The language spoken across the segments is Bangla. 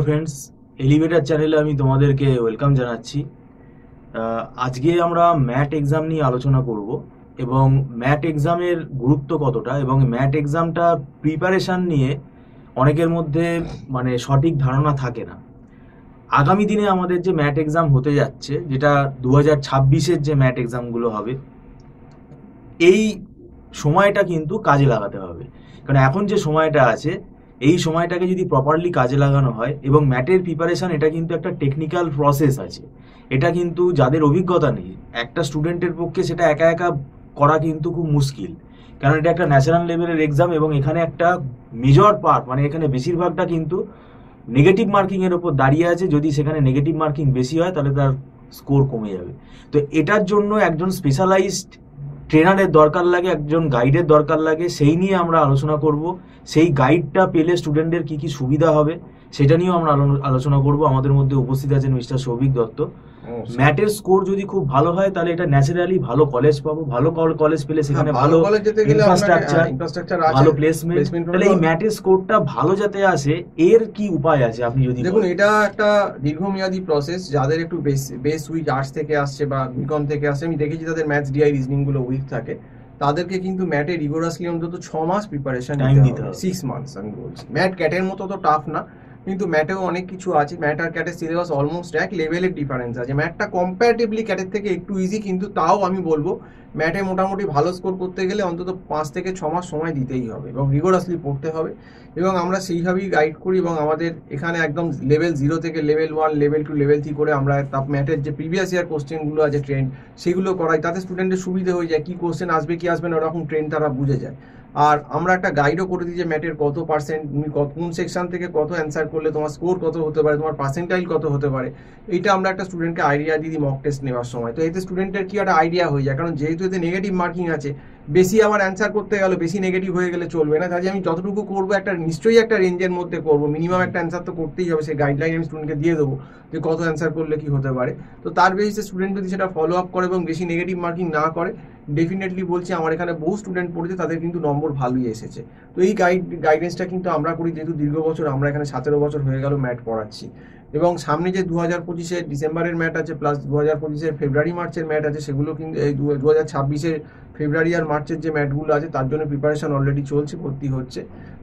ফ্রেন্ডস, এলিভেটর চ্যানেলে আমি তোমাদেরকে ওয়েলকাম জানাচ্ছি। আজকে আমরা ম্যাট এক্সাম নিয়ে আলোচনা করব এবং ম্যাট এক্সামের গুরুত্ব কতটা এবং ম্যাট এক্সামটা প্রিপারেশন নিয়ে অনেকের মধ্যে সঠিক ধারণা থাকে না। আগামী দিনে আমাদের যে ম্যাট এক্সাম হতে যাচ্ছে, যেটা 2026-এর যে ম্যাট এক্সামগুলো হবে, এই সময়টা কিন্তু কাজে লাগাতে হবে। কারণ এখন যে সময়টা আছে, এই সময়টাকে যদি প্রপারলি কাজে লাগানো হয়, এবং ম্যাটের প্রিপারেশন এটা কিন্তু একটা টেকনিক্যাল প্রসেস আছে। এটা কিন্তু যাদের অভিজ্ঞতা নেই, একটা স্টুডেন্টের পক্ষে সেটা একা একা করা কিন্তু খুব মুশকিল। কারণ এটা একটা ন্যাশনাল লেভেলের এক্সাম এবং এখানে একটা মেজর পার্ট, এখানে বেশিরভাগটা কিন্তু নেগেটিভ মার্কিংয়ের ওপর দাঁড়িয়ে আছে। যদি সেখানে নেগেটিভ মার্কিং বেশি হয় তাহলে তার স্কোর কমে যাবে। তো এটার জন্য একজন স্পেশালাইজড ট্রেনারের দরকার লাগে, একজন গাইডের দরকার লাগে। সেই নিয়ে আমরা আলোচনা করব। সেই গাইডটা পেলে স্টুডেন্টদের কি কি সুবিধা হবে সেটা নিয়েও আমরা আলোচনা করব। আমাদের মধ্যে উপস্থিত আছেন মিস্টার সৌভিক দত্ত। ম্যাটের স্কোর যদি খুব ভালো হয় তাহলে এটা ন্যাচারালি ভালো কলেজ পাবো, ভালো কলেজ পেলে সেখানে ভালো ইনফ্রাস্ট্রাকচার, ভালো প্লেসমেন্ট। তাহলে এই ম্যাটের স্কোরটা ভালো যাতে আসে, এর কি উপায় আছে আপনি যদি দেখুন। এটা একটা দীর্ঘমেয়াদী প্রসেস। যাদের একটু বেস উইক আর্টস থেকে আসছে বা বিকম থেকে আসছে, আমি দেখেছি তাদের ম্যাথস ডিআই রিজনিং গুলো উইক থাকে, তাদেরকে কিন্তু ম্যাটে রিগোরাসলি অন্তত 6 মাস প্রিপারেশন নিতে হবে। 6 মান্থস আমি বলছি। ম্যাট ক্যাটের মতো তো টাফ না, কিন্তু ম্যাটেও অনেক কিছু আছে। ম্যাট আর ক্যাটের সিলেবাস অলমোস্ট এক লেভেলের ডিফারেন্স আছে। ম্যাটটা কম্পারেটিভলি ক্যাটের থেকে একটু ইজি, কিন্তু তাও আমি বলবো ম্যাটে মোটামুটি ভালো স্কোর করতে গেলে অন্তত 5 থেকে 6 মাস সময় দিতেই হবে এবং রিগোরাসলি পড়তে হবে। এবং আমরা সেইভাবেই গাইড করি এবং আমাদের এখানে একদম লেভেল 0 থেকে লেভেল 1, লেভেল 2, লেভেল 3 করে আমরা ম্যাটের যে প্রিভিয়াস ইয়ার কোশ্চেনগুলো আছে ট্রেন্ড, সেগুলো করাই। তাতে স্টুডেন্টের সুবিধা হয়ে যায়, কি কোশ্চেন আসবে কি আসবে না ওরকম ট্রেন্ড তারা বুঝে যায়। আর আমরা একটা গাইডও করে দিই যে ম্যাটের কত পার্সেন্ট, তুমি কোন সেকশন থেকে কত অ্যান্সার করলে তোমার স্কোর কত হতে পারে, তোমার পার্সেন্টাইল কত হতে পারে। এইটা আমরা একটা স্টুডেন্টকে আইডিয়া দিই মক টেস্ট নেওয়ার সময়। তো এতে স্টুডেন্টের কি একটা আইডিয়া হয়ে যায়, কারণ যেহেতু এতে নেগেটিভ মার্কিং আছে, বেশি আবার অ্যান্সার করতে গেলে বেশি নেগেটিভ হয়ে গেলে চলবে না। কাজে আমি যতটুকু করবো একটা নিশ্চয়ই একটা রেঞ্জের মধ্যে করবো, মিনিমাম একটা অ্যান্সার তো করতেই হবে। সেই গাইডলাইন আমি স্টুডেন্টকে দিয়ে দেবো যে কত অ্যান্সার করলে কি হতে পারে। তো তার বেসিসে স্টুডেন্ট যদি সেটা ফলো আপ করে এবং বেশি নেগেটিভ মার্কিং না করে, ডেফিনেটলি বলছি আমার এখানে বহু স্টুডেন্ট পড়েছে, তাদের কিন্তু নম্বর ভালোই এসেছে। তো এই গাইডেন্সটা কিন্তু আমরা করি, যেহেতু দীর্ঘ বছর আমরা এখানে 17 বছর হয়ে গেল ম্যাট পড়াচ্ছি। এবং সামনে যে 2025-এর ডিসেম্বরের ম্যাট আছে, প্লাস 2025-এর ফেব্রুয়ারি মার্চের ম্যাট আছে, সেগুলো কিন্তু এই 2026-এর ফেব্রুয়ারি আর মার্চের যে ম্যাটগুলো আছে তার জন্য প্রিপারেশন অলরেডি চলছে, ভর্তি হচ্ছে।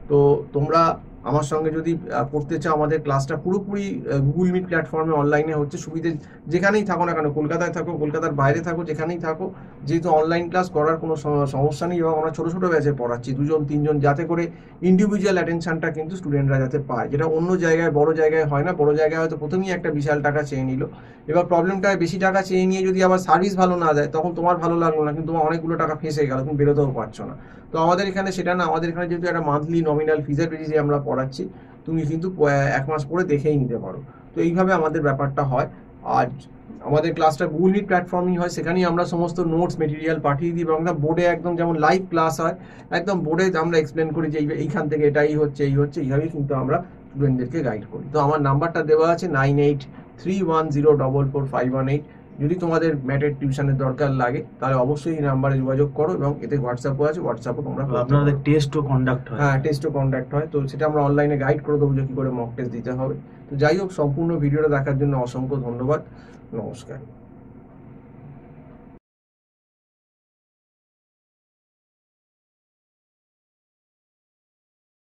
তো তোমরা আমার সঙ্গে যদি পড়তে চাও, আমাদের ক্লাসটা পুরোপুরি গুগল মিট প্ল্যাটফর্মে অনলাইনে হচ্ছে। সুবিধে যেখানেই থাকো না কেন, কলকাতায় থাকো, কলকাতার বাইরে থাকো, যেখানেই থাকো, যেহেতু অনলাইন ক্লাস করার কোনো সমস্যা নেই। এবং আমরা ছোটো ছোটো ব্যাচে পড়াচ্ছি, 2জন 3জন, যাতে করে ইন্ডিভিজুয়াল অ্যাটেনশনটা কিন্তু স্টুডেন্টরা যাতে পায়, যেটা অন্য জায়গায় বড় জায়গায় হয় না। বড় জায়গায় হয়তো প্রথমেই একটা বিশাল টাকা চেয়ে নিল, এবার প্রবলেমটা বেশি টাকা চেয়ে নিয়ে যদি আবার সার্ভিস ভালো না দেয়, তখন তোমার ভালো লাগলো না, কিন্তু তোমার অনেকগুলো টাকা ফেঁসে গেল, তুমি বেরোতেও পারছো না। তো আমাদের এখানে সেটা না। আমাদের এখানে যেহেতু একটা মান্থলি নমিনাল ফিজের বেসিসে আমরা পড়াচ্ছি, তুমি কিন্তু 1 মাস পরে দেখেই নিতে পারো। তো এইভাবে আমাদের ব্যাপারটা হয়। আর আমাদের ক্লাসটা গুগল মিট প্ল্যাটফর্মই হয়, সেখানেই আমরা সমস্ত নোটস মেটেরিয়াল পাঠিয়ে দিই এবং বোর্ডে একদম যেমন লাইভ ক্লাস হয়, একদম বোর্ডে আমরা এক্সপ্লেন করি যে এইখান থেকে এটাই হচ্ছে, এই হচ্ছে, এইভাবেই কিন্তু আমরা স্টুডেন্টদেরকে গাইড করি। তো আমার নাম্বারটা দেওয়া আছে 9831044518। যদি তোমাদের ম্যাটের টিউশনের দরকার লাগে তাহলে অবশ্যই এই নাম্বারে যোগাযোগ করো, এবং এতে হোয়াটসঅ্যাপও আছে, হোয়াটসঅ্যাপও তোমরা আপনাদের টেস্টও কন্ডাক্ট হয়। হ্যাঁ, টেস্টও কন্ডাক্ট হয়। তো সেটা আমরা অনলাইনে গাইড করে দেবো যে কী করে মক টেস্ট দিতে হবে। তো যাই হোক, সম্পূর্ণ ভিডিওটা দেখার জন্য অসংখ্য ধন্যবাদ। নমস্কার।